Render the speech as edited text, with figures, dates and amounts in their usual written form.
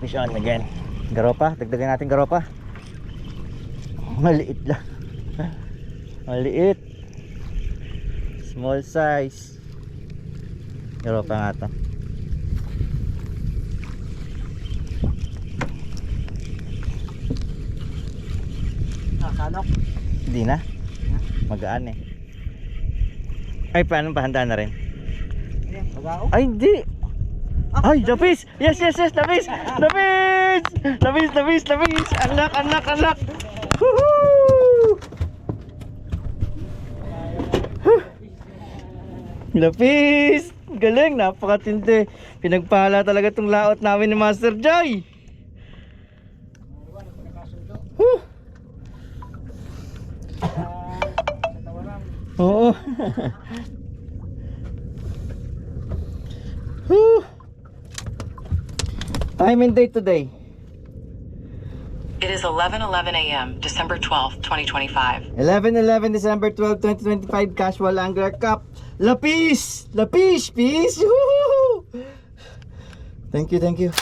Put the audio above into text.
fish on again. Garopa, dagdagan natin garopa. Maliit lang. Maliit. Small size. Garopa nga to. Kanok. Hindi na. Magaan eh. Ay, paano pahandaan na rin? Magao. Ay, hindi. Ay, lapis! Yes, yes, yes, lapis! Lapis! Lapis, lapis, lapis! Anak, anak, anak! Woohoo! Huh. Lapis! Galing, napakatindi. Pinagpahala talaga itong laot namin ni Master Joy. Huh. Oo. Whew. Time and date today. It is 11:11 a.m., December 12th, 2025. 11/11 December 12, 2025 Casual Angler Cup. Lapis! Lapis! Peace! Woohoo! Thank you, thank you.